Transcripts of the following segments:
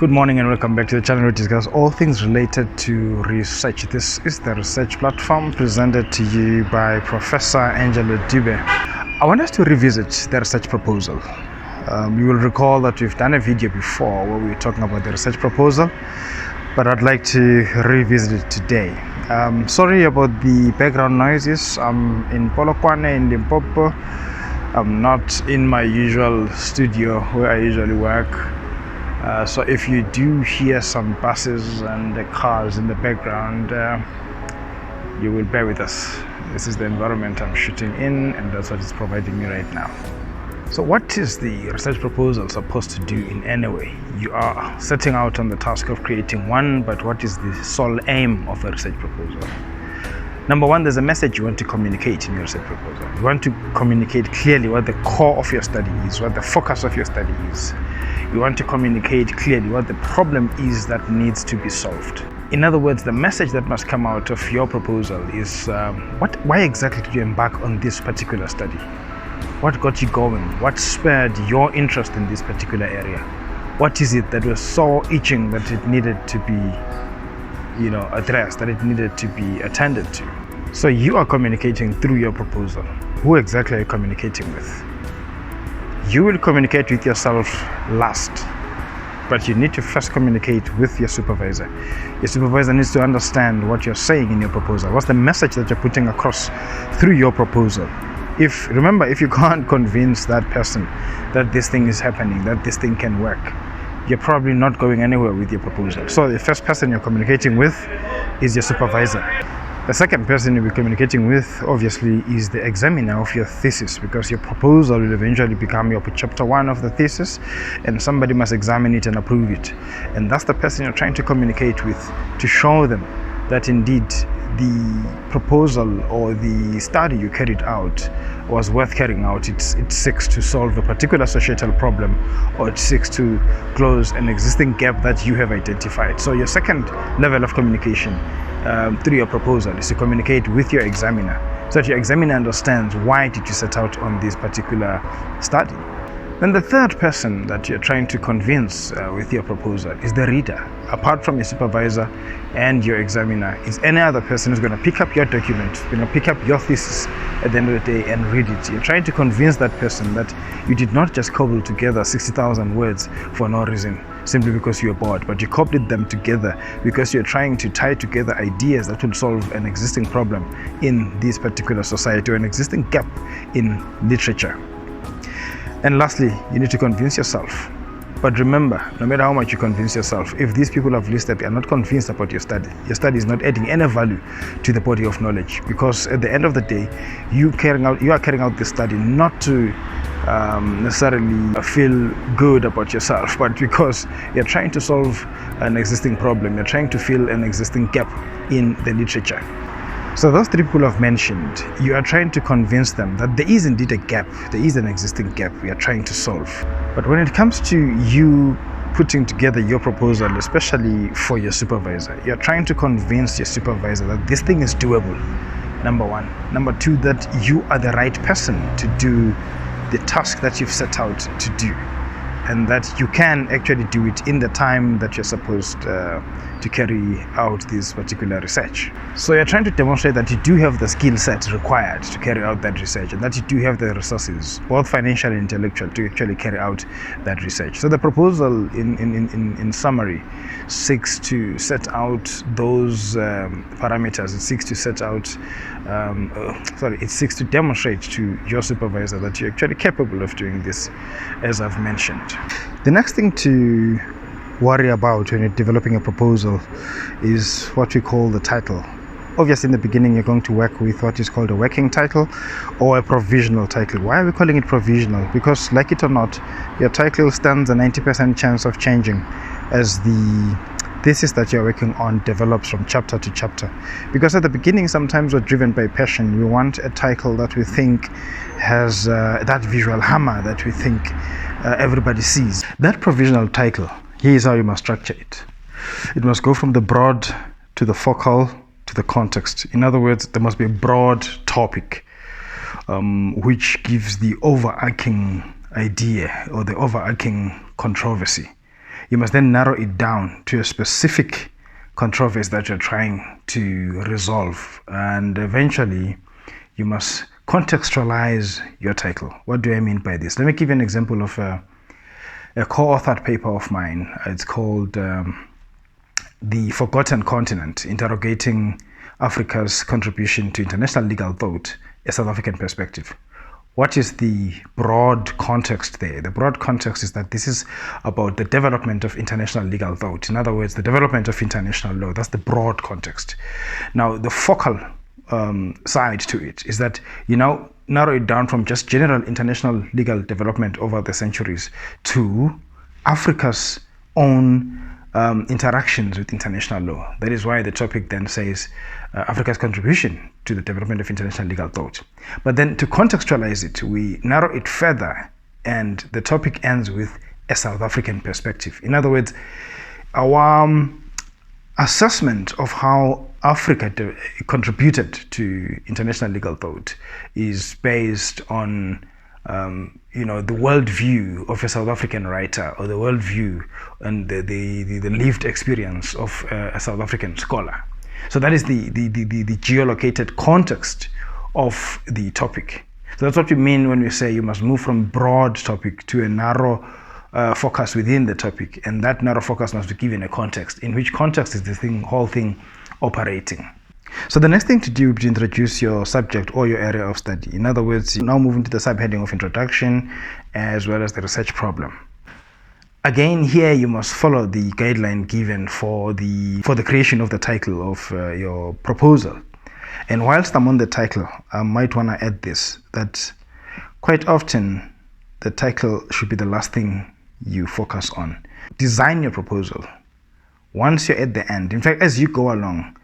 Good morning and welcome back to the channel where we discuss all things related to research. This is the research platform presented to you by Professor Angelo Dube. I want us to revisit the research proposal. You will recall that we've done a video before where we were talking about the research proposal, but I'd like to revisit it today. Sorry about the background noises. I'm in Polokwane in Limpopo. I'm not in my usual studio where I usually work. So if you do hear some buses and the cars in the background, you will bear with us. This is the environment I'm shooting in, and that's what it's providing me right now. So what is the research proposal supposed to do in any way? You are setting out on the task of creating one, but what is the sole aim of a research proposal? Number one, there's a message you want to communicate in your research proposal. You want to communicate clearly what the core of your study is, what the focus of your study is. You want to communicate clearly what the problem is that needs to be solved. In other words, the message that must come out of your proposal is why exactly did you embark on this particular study? What got you going? What spurred your interest in this particular area? What is it that was so itching that it needed to be addressed, that it needed to be attended to? So you are communicating through your proposal. Who exactly are you communicating with? You will communicate with yourself last, but you need to first communicate with your supervisor. Your supervisor needs to understand what you're saying in your proposal. What's the message that you're putting across through your proposal? If you can't convince that person that this thing is happening, that this thing can work, you're probably not going anywhere with your proposal. So the first person you're communicating with is your supervisor. The second person you'll be communicating with, obviously, is the examiner of your thesis, because your proposal will eventually become your chapter 1 of the thesis, and somebody must examine it and approve it. And that's the person you're trying to communicate with, to show them that indeed the proposal or the study you carried out was worth carrying out. It seeks to solve a particular societal problem, or it seeks to close an existing gap that you have identified. So your second level of communication through your proposal is to communicate with your examiner, so that your examiner understands why did you set out on this particular study. Then the third person that you're trying to convince with your proposal is the reader. Apart from your supervisor and your examiner, is any other person who's going to pick up your document, going to pick up your thesis at the end of the day and read it. You're trying to convince that person that you did not just cobble together 60,000 words for no reason, simply because you're bored, but you cobbled them together because you're trying to tie together ideas that will solve an existing problem in this particular society, or an existing gap in literature. And lastly, you need to convince yourself. But remember, no matter how much you convince yourself, if these people I've listed are not convinced about your study is not adding any value to the body of knowledge. Because at the end of the day, you are carrying out this study not to necessarily feel good about yourself, but because you're trying to solve an existing problem, you're trying to fill an existing gap in the literature. So those three people I've mentioned, you are trying to convince them that there is indeed a gap, there is an existing gap we are trying to solve. But when it comes to you putting together your proposal, especially for your supervisor, you're trying to convince your supervisor that this thing is doable, number one. Number two, that you are the right person to do the task that you've set out to do, and that you can actually do it in the time that you're supposed to carry out this particular research. So you're trying to demonstrate that you do have the skill set required to carry out that research, and that you do have the resources, both financial and intellectual, to actually carry out that research. So the proposal, in summary, seeks to set out those parameters. It seeks to set out, it seeks to demonstrate to your supervisor that you're actually capable of doing this, as I've mentioned. The next thing to worry about when you're developing a proposal is what we call the title. Obviously, in the beginning, you're going to work with what is called a working title or a provisional title. Why are we calling it provisional? Because, like it or not, your title stands a 90% chance of changing as the thesis that you're working on develops from chapter to chapter. Because at the beginning, sometimes we're driven by passion. We want a title that we think has that visual hammer that we think everybody sees. That provisional title, here's how you must structure it. It must go from the broad to the focal to the context. In other words, there must be a broad topic which gives the overarching idea or the overarching controversy. You must then narrow it down to a specific controversy that you're trying to resolve, and eventually you must contextualize your title. What do I mean by this? Let me give you an example of a co-authored paper of mine. It's called The Forgotten Continent, Interrogating Africa's Contribution to International Legal Thought, a South African Perspective. What is the broad context there? The broad context is that this is about the development of international legal thought. In other words, the development of international law. That's the broad context. Now, the focal side to it is that you now narrow it down from just general international legal development over the centuries to Africa's own interactions with international law. That is why the topic then says Africa's contribution to the development of international legal thought. But then to contextualize it, we narrow it further, and the topic ends with a South African perspective. In other words, our assessment of how Africa contributed to international legal thought is based on the worldview of a South African writer, or the worldview and the lived experience of a South African scholar. So that is the geolocated context of the topic. So that's what we mean when we say you must move from broad topic to a narrow focus within the topic, and that narrow focus must be given a context. In which context is the whole thing operating? So the next thing to do is to introduce your subject or your area of study. In other words, you now move into the subheading of introduction as well as the research problem. Again, here you must follow the guideline given for the creation of the title of your proposal. And whilst I'm on the title, I might want to add this, that quite often the title should be the last thing you focus on. Design your proposal once you're at the end. In fact, as you go along,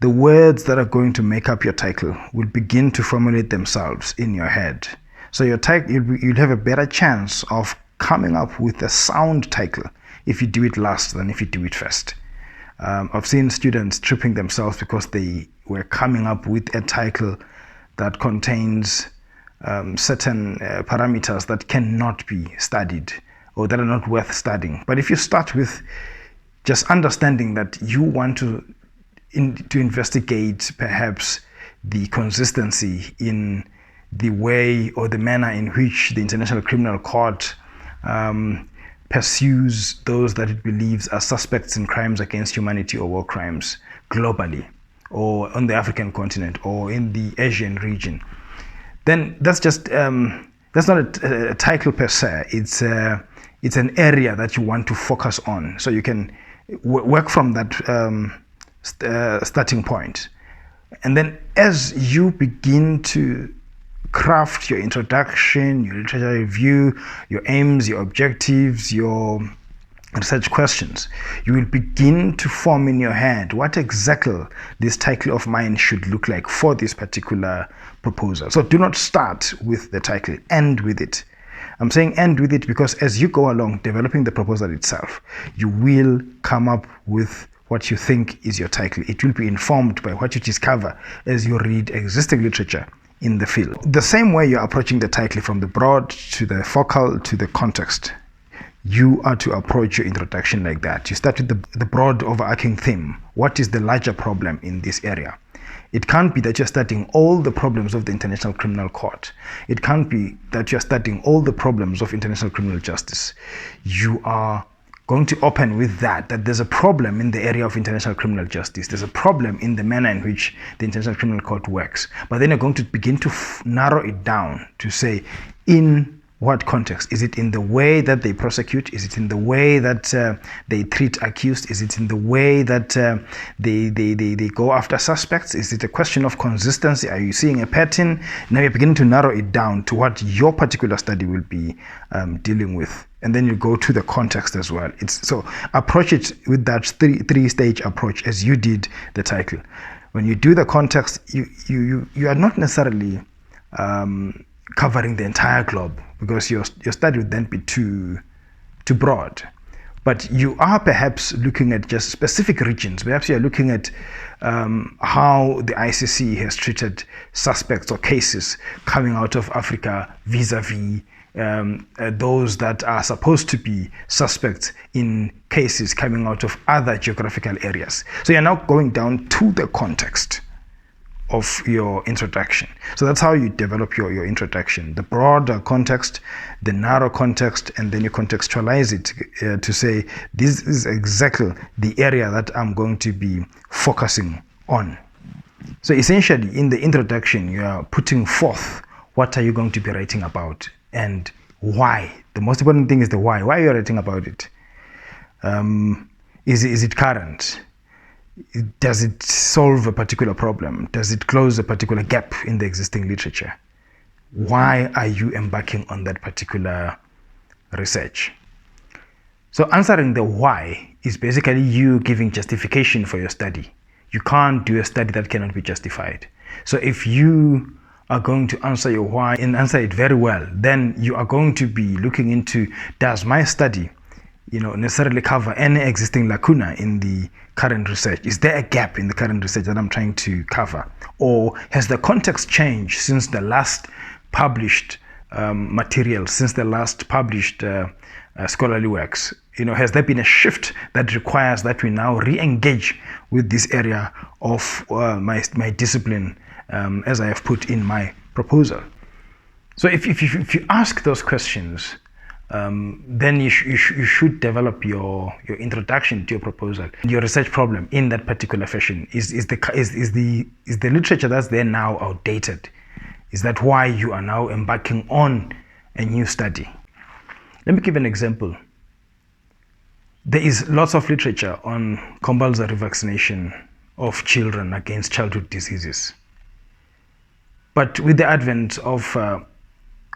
the words that are going to make up your title will begin to formulate themselves in your head. So your title, you'll have a better chance of coming up with a sound title if you do it last than if you do it first. I've seen students tripping themselves because they were coming up with a title that contains certain parameters that cannot be studied or that are not worth studying. But if you start with just understanding that you want to investigate perhaps the consistency in the way or the manner in which the International Criminal Court pursues those that it believes are suspects in crimes against humanity or war crimes globally, or on the African continent, or in the Asian region, then that's just that's not a title per se. It's an area that you want to focus on, so you can work from that starting point. And then as you begin to craft your introduction, your literature review, your aims, your objectives, your research questions, you will begin to form in your head what exactly this title of mine should look like for this particular proposal. So do not start with the title, end with it. I'm saying end with it because as you go along developing the proposal itself, you will come up with what you think is your title. It will be informed by what you discover as you read existing literature in the field. The same way you're approaching the title, from the broad to the focal to the context, you are to approach your introduction like that. You start with the broad overarching theme. What is the larger problem in this area? It can't be that you're studying all the problems of the International Criminal Court. It can't be that you're studying all the problems of international criminal justice. You are going to open with that there's a problem in the area of international criminal justice. There's a problem in the manner in which the International Criminal Court works. But then you're going to begin to narrow it down to say, in what context? Is it in the way that they prosecute? Is it in the way that they treat accused? Is it in the way that they go after suspects? Is it a question of consistency? Are you seeing a pattern? Now you're beginning to narrow it down to what your particular study will be dealing with. And then you go to the context as well. So approach it with that three-stage approach as you did the title. When you do the context, you are not necessarily covering the entire globe, because your study would then be too broad. But you are perhaps looking at just specific regions. Perhaps you're looking at how the ICC has treated suspects or cases coming out of Africa vis-a-vis those that are supposed to be suspects in cases coming out of other geographical areas. So you're now going down to the context of your introduction. So that's how you develop your introduction: the broader context, the narrow context, and then you contextualize it to say, this is exactly the area that I'm going to be focusing on. So essentially, in the introduction, you are putting forth what are you going to be writing about and why. The most important thing is the why. Why are you writing about it? Is it current? Does it solve a particular problem? Does it close a particular gap in the existing literature? Why are you embarking on that particular research? So answering the why is basically you giving justification for your study. You can't do a study that cannot be justified. So if you are going to answer your why and answer it very well, then you are going to be looking into, does my study necessarily cover any existing lacuna in the current research? Is there a gap in the current research that I'm trying to cover? Or has the context changed since the last published material, since the last published scholarly works? Has there been a shift that requires that we now re-engage with this area of my discipline, as I have put in my proposal? So if you ask those questions, then you should develop your introduction to your proposal, your research problem in that particular fashion. Is the literature that's there now outdated? Is that why you are now embarking on a new study? Let me give an example. There is lots of literature on compulsory vaccination of children against childhood diseases. But with the advent of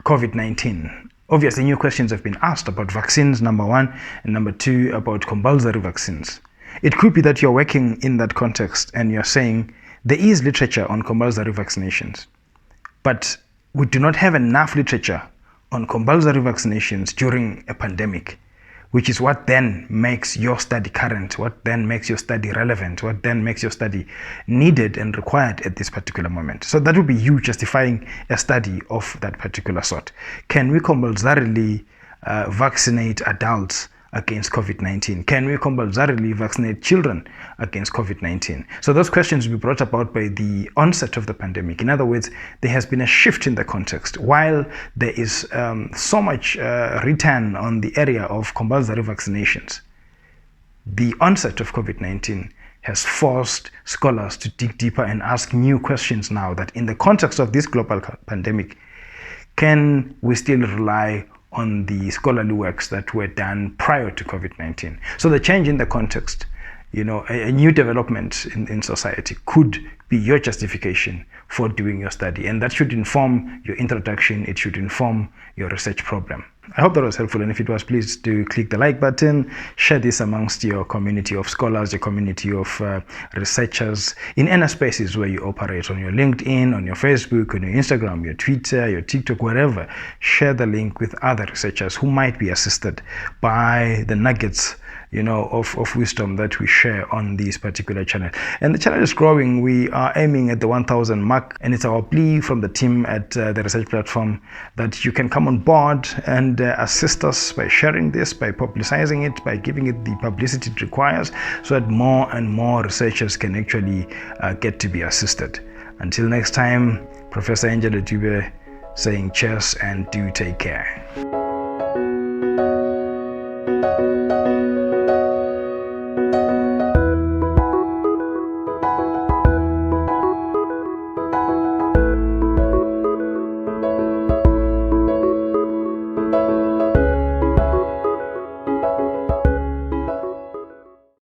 COVID-19, obviously new questions have been asked about vaccines, number one, and number two, about compulsory vaccines. It could be that you're working in that context and you're saying there is literature on compulsory vaccinations, but we do not have enough literature on compulsory vaccinations during a pandemic, which is what then makes your study current, what then makes your study relevant, what then makes your study needed and required at this particular moment. So that would be you justifying a study of that particular sort. Can we compulsorily vaccinate adults against COVID-19? Can we compulsorily vaccinate children against COVID-19? So those questions will be brought about by the onset of the pandemic. In other words, there has been a shift in the context. While there is so much return on the area of compulsory vaccinations, the onset of COVID-19 has forced scholars to dig deeper and ask new questions now, that in the context of this global pandemic, can we still rely on the scholarly works that were done prior to COVID-19? So the change in the context, a new development in society could be your justification for doing your study. And that should inform your introduction. It should inform your research problem. I hope that was helpful. And if it was, please do click the like button, share this amongst your community of scholars, your community of researchers in any spaces where you operate, on your LinkedIn, on your Facebook, on your Instagram, your Twitter, your TikTok, wherever. Share the link with other researchers who might be assisted by the nuggets of wisdom that we share on this particular channel. And the channel is growing. We are aiming at the 1,000 mark, and it's our plea from the team at the research platform that you can come on board and assist us by sharing this, by publicizing it, by giving it the publicity it requires, so that more and more researchers can actually get to be assisted. Until next time, Professor Angelo Dube saying cheers and do take care.